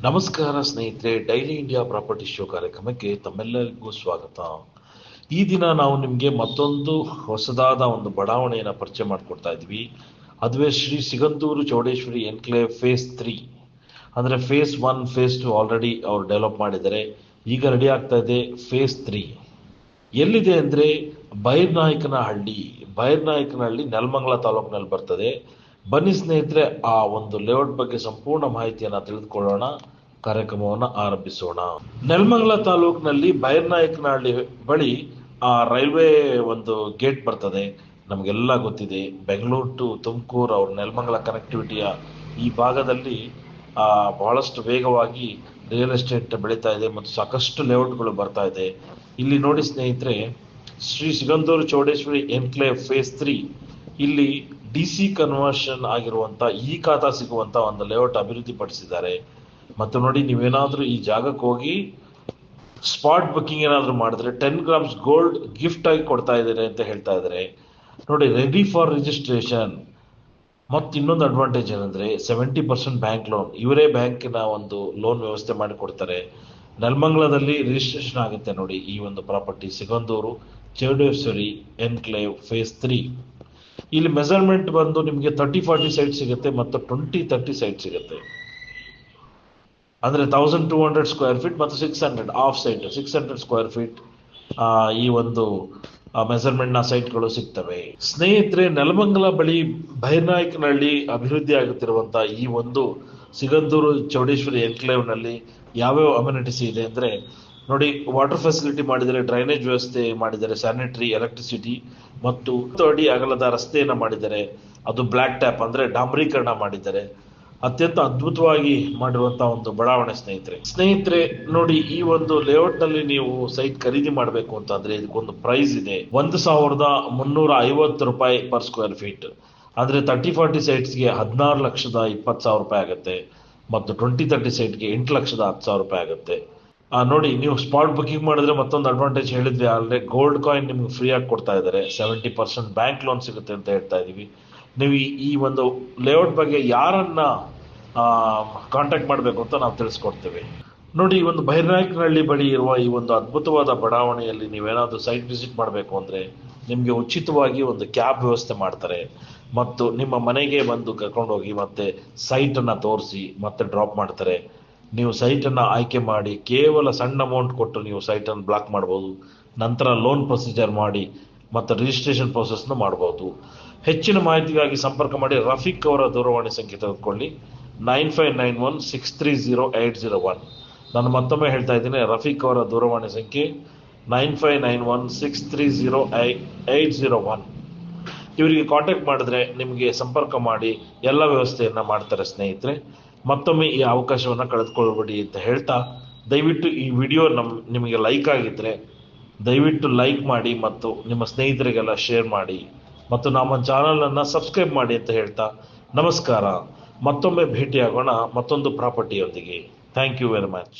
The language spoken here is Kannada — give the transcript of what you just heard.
ನಮಸ್ಕಾರ ಸ್ನೇಹಿತರೆ, ಡೈಲಿ ಇಂಡಿಯಾ ಪ್ರಾಪರ್ಟಿ ಶೋ ಕಾರ್ಯಕ್ರಮಕ್ಕೆ ತಮ್ಮೆಲ್ಲರಿಗೂ ಸ್ವಾಗತ. ಈ ದಿನ ನಾವು ನಿಮಗೆ ಮತ್ತೊಂದು ಹೊಸದಾದ ಒಂದು ಬಡಾವಣೆಯನ್ನು ಪರಿಚಯ ಮಾಡಿಕೊಡ್ತಾ ಇದ್ವಿ. ಅದುವೇ ಶ್ರೀ ಸಿಗಂದೂರು ಚೌಡೇಶ್ವರಿ ಎನ್ಕ್ಲೇವ್ ಫೇಸ್ 3. ಅಂದರೆ ಫೇಸ್ 1 ಫೇಸ್ 2 ಆಲ್ರೆಡಿ ಅವ್ರು ಡೆವಲಪ್ ಮಾಡಿದ್ದಾರೆ. ಈಗ ರೆಡಿ ಆಗ್ತಾ ಇದೆ ಫೇಸ್ 3. ಎಲ್ಲಿದೆ ಅಂದರೆ ಬೈರ್ನಾಯಕನಹಳ್ಳಿ ನೆಲಮಂಗಲ ತಾಲೂಕಿನಲ್ಲಿ ಬರ್ತದೆ. ಬನ್ನಿ ಸ್ನೇಹಿತರೆ, ಆ ಒಂದು ಲೇಔಟ್ ಬಗ್ಗೆ ಸಂಪೂರ್ಣ ಮಾಹಿತಿಯನ್ನು ತಿಳಿದುಕೊಳ್ಳೋಣ. ಕಾರ್ಯಕ್ರಮವನ್ನು ಆರಂಭಿಸೋಣ. ನೆಲಮಂಗಲ ತಾಲೂಕಿನಲ್ಲಿ ಬೈರ್ನಾಯಕನಹಳ್ಳಿ ಬಳಿ ರೈಲ್ವೆ ಒಂದು ಗೇಟ್ ಬರ್ತದೆ. ನಮಗೆಲ್ಲ ಗೊತ್ತಿದೆ, ಬೆಂಗಳೂರು ಟು ತುಮಕೂರು ಅವ್ರ ನೆಲಮಂಗಲ ಕನೆಕ್ಟಿವಿಟಿಯ ಈ ಭಾಗದಲ್ಲಿ ಬಹಳಷ್ಟು ವೇಗವಾಗಿ ರಿಯಲ್ ಎಸ್ಟೇಟ್ ಬೆಳೀತಾ ಇದೆ ಮತ್ತು ಸಾಕಷ್ಟು ಲೇಔಟ್ಗಳು ಬರ್ತಾ ಇದೆ. ಇಲ್ಲಿ ನೋಡಿ ಸ್ನೇಹಿತರೆ, ಶ್ರೀ ಸಿಗಂದೂರು ಚೌಡೇಶ್ವರಿ ಎನ್ಕ್ಲೇವ್ ಫೇಸ್ 3 ಇಲ್ಲಿ DC ಕನ್ವರ್ಷನ್ ಆಗಿರುವಂತ ಈ ಖಾತಾ ಸಿಗುವಂತ ಒಂದು ಲೇಔಟ್ ಅಭಿವೃದ್ಧಿ ಪಡಿಸಿದ್ದಾರೆ. ಮತ್ತು ನೋಡಿ, ನೀವೇನಾದ್ರೂ ಈ ಜಾಗಕ್ಕೆ ಹೋಗಿ ಸ್ಪಾಟ್ ಬುಕ್ಕಿಂಗ್ ಏನಾದ್ರು ಮಾಡಿದ್ರೆ 10 ಗ್ರಾಮ್ಸ್ ಗೋಲ್ಡ್ ಗಿಫ್ಟ್ ಆಗಿ ಕೊಡ್ತಾ ಇದ್ದಾರೆ ಅಂತ ಹೇಳ್ತಾ ಇದ್ದಾರೆ. ನೋಡಿ, ರೆಡಿ ಫಾರ್ ರಿಜಿಸ್ಟ್ರೇಷನ್. ಮತ್ತು ಇನ್ನೊಂದು ಅಡ್ವಾಂಟೇಜ್ ಏನಂದ್ರೆ 70% ಬ್ಯಾಂಕ್ ಲೋನ್, ಇವರೇ ಬ್ಯಾಂಕಿನ ಒಂದು ಲೋನ್ ವ್ಯವಸ್ಥೆ ಮಾಡಿ ಕೊಡ್ತಾರೆ. ನೆಲಮಂಗಲದಲ್ಲಿ ರಿಜಿಸ್ಟ್ರೇಷನ್ ಆಗುತ್ತೆ ನೋಡಿ ಈ ಒಂದು property, Sigandur Chowdeshwari enclave phase 3. ಇಲ್ಲಿ ಮೆಜರ್ಮೆಂಟ್ ಬಂದು ನಿಮಗೆ 30-40 ಸೈಟ್ ಸಿಗುತ್ತೆ ಮತ್ತು 20-30 ಸೈಟ್ ಸಿಗುತ್ತೆ. ಅಂದ್ರೆ 1200 ಸ್ಕ್ವೇರ್ ಫೀಟ್ ಮತ್ತು 600 ಆಫ್ ಸೈಟ್ 600 ಸ್ಕ್ವೇರ್ ಫೀಟ್ ಈ ಒಂದು ಮೆಜರ್ಮೆಂಟ್ ನ ಸೈಟ್ಗಳು ಸಿಗ್ತವೆ. ಸ್ನೇಹಿತರೆ, ನೆಲಮಂಗಲ ಬಳಿ ಬೈರ್ನಾಯಕನಹಳ್ಳಿ ಅಭಿವೃದ್ಧಿ ಆಗುತ್ತಿರುವಂತಹ ಈ ಒಂದು ಸಿಗಂದೂರು ಚೌಡೇಶ್ವರಿ ಎನ್ಕ್ಲೇವ್ ನಲ್ಲಿ ಯಾವ್ಯಾವ ಅಮ್ಯುನಿಟೀಸ್ ಇದೆ ಅಂದ್ರೆ ನೋಡಿ, ವಾಟರ್ ಫೆಸಿಲಿಟಿ ಮಾಡಿದರೆ, ಡ್ರೈನೇಜ್ ವ್ಯವಸ್ಥೆ ಮಾಡಿದರೆ, ಸ್ಯಾನಿಟರಿ, ಎಲೆಕ್ಟ್ರಿಸಿಟಿ ಮತ್ತು 10 ಅಡಿ ಅಗಲದ ರಸ್ತೆಯನ್ನ ಮಾಡಿದ್ದಾರೆ. ಅದು ಬ್ಲಾಕ್ ಟ್ಯಾಪ್ ಅಂದ್ರೆ ಡಾಂಬರೀಕರಣ ಮಾಡಿದ್ದಾರೆ. ಅತ್ಯಂತ ಅದ್ಭುತವಾಗಿ ಮಾಡಿರುವಂತಹ ಒಂದು ಬಡಾವಣೆ ಸ್ನೇಹಿತರೆ ನೋಡಿ, ಈ ಒಂದು ಲೇಔಟ್ ನಲ್ಲಿ ನೀವು ಸೈಟ್ ಖರೀದಿ ಮಾಡಬೇಕು ಅಂತಂದ್ರೆ ಇದಕ್ಕೊಂದು ಪ್ರೈಸ್ ಇದೆ, 1350 ರೂಪಾಯಿ ಪರ್ ಸ್ಕ್ವೇರ್ ಫೀಟ್. ಅಂದ್ರೆ 30-40 ಸೈಟ್ಸ್ಗೆ 16,20,000 ರೂಪಾಯಿ ಆಗುತ್ತೆ ಮತ್ತು 20-30 ಸೈಟ್ಗೆ 8,10,000 ರೂಪಾಯಿ ಆಗುತ್ತೆ. ನೋಡಿ, ನೀವು ಸ್ಪಾಟ್ ಬುಕಿಂಗ್ ಮಾಡಿದ್ರೆ ಮತ್ತೊಂದು ಅಡ್ವಾಂಟೇಜ್ ಹೇಳಿದ್ವಿ ಆಲ್ರೆಡಿ, ಗೋಲ್ಡ್ ಕಾಯಿನ್ ನಿಮ್ಗೆ ಫ್ರೀ ಆಗಿ ಕೊಡ್ತಾ ಇದ್ದಾರೆ. 70% ಬ್ಯಾಂಕ್ ಲೋನ್ ಸಿಗುತ್ತೆ ಅಂತ ಹೇಳ್ತಾ ಇದೀವಿ. ನೀವು ಈ ಒಂದು ಲೇಔಟ್ ಬಗ್ಗೆ ಯಾರನ್ನ ಕಾಂಟ್ಯಾಕ್ಟ್ ಮಾಡಬೇಕು ಅಂತ ನಾವು ತಿಳಿಸ್ಕೊಡ್ತೇವೆ. ನೋಡಿ, ಈ ಒಂದು ಬೈರ್ನಾಯಕನಹಳ್ಳಿ ಬಳಿ ಇರುವ ಈ ಒಂದು ಅದ್ಭುತವಾದ ಬಡಾವಣೆಯಲ್ಲಿ ನೀವೇನಾದ್ರೂ ಸೈಟ್ ವಿಸಿಟ್ ಮಾಡಬೇಕು ಅಂದ್ರೆ ನಿಮ್ಗೆ ಉಚಿತವಾಗಿ ಒಂದು ಕ್ಯಾಬ್ ವ್ಯವಸ್ಥೆ ಮಾಡ್ತಾರೆ ಮತ್ತು ನಿಮ್ಮ ಮನೆಗೆ ಬಂದು ಕರ್ಕೊಂಡೋಗಿ ಮತ್ತೆ ಸೈಟ್ ಅನ್ನ ತೋರಿಸಿ ಮತ್ತೆ ಡ್ರಾಪ್ ಮಾಡ್ತಾರೆ. ನೀವು ಸೈಟ್ ಅನ್ನ ಆಯ್ಕೆ ಮಾಡಿ ಕೇವಲ ಸಣ್ಣ ಅಮೌಂಟ್ ಕೊಟ್ಟು ನೀವು ಸೈಟ್ ಅನ್ನು ಬ್ಲಾಕ್ ಮಾಡಬಹುದು. ನಂತರ ಲೋನ್ ಪ್ರೊಸೀಜರ್ ಮಾಡಿ ಮತ್ತೆ ರಿಜಿಸ್ಟ್ರೇಷನ್ ಪ್ರೋಸೆಸ್ ಮಾಡಬಹುದು. ಹೆಚ್ಚಿನ ಮಾಹಿತಿಗಾಗಿ ಸಂಪರ್ಕ ಮಾಡಿ. ರಫೀಕ್ ಅವರ ದೂರವಾಣಿ ಸಂಖ್ಯೆ ತೆಗೆದುಕೊಳ್ಳಿ, 9591630801. ನಾನು ಮತ್ತೊಮ್ಮೆ ಹೇಳ್ತಾ ಇದ್ದೀನಿ, ರಫೀಕ್ ಅವರ ದೂರವಾಣಿ ಸಂಖ್ಯೆ 9591630801. ಇವರಿಗೆ ಕಾಂಟ್ಯಾಕ್ಟ್ ಮಾಡಿದ್ರೆ ನಿಮಗೆ ಸಂಪರ್ಕ ಮಾಡಿ ಎಲ್ಲ ವ್ಯವಸ್ಥೆಯನ್ನ ಮಾಡ್ತಾರೆ. ಸ್ನೇಹಿತರೆ, ಮತ್ತೊಮ್ಮೆ ಈ ಅವಕಾಶವನ್ನ ಕಳೆದುಕೊಳ್ಳಬೇಡಿ ಅಂತ ಹೇಳ್ತಾ, ದಯವಿಟ್ಟು ಈ ವಿಡಿಯೋ ನಿಮಗೆ ಲೈಕ್ ಆಗಿದ್ರೆ ದಯವಿಟ್ಟು ಲೈಕ್ ಮಾಡಿ ಮತ್ತು ನಿಮ್ಮ ಸ್ನೇಹಿತರಿಗೆಲ್ಲ ಶೇರ್ ಮಾಡಿ ಮತ್ತು ನಮ್ಮ ಚಾನಲ್ ಅನ್ನ ಸಬ್ಸ್ಕ್ರೈಬ್ ಮಾಡಿ ಅಂತ ಹೇಳ್ತಾ ನಮಸ್ಕಾರ. ಮತ್ತೊಮ್ಮೆ ಭೇಟಿಯಾಗೋಣ ಮತ್ತೊಂದು ಪ್ರಾಪರ್ಟಿಯೊಂದಿಗೆ. Thank you very much.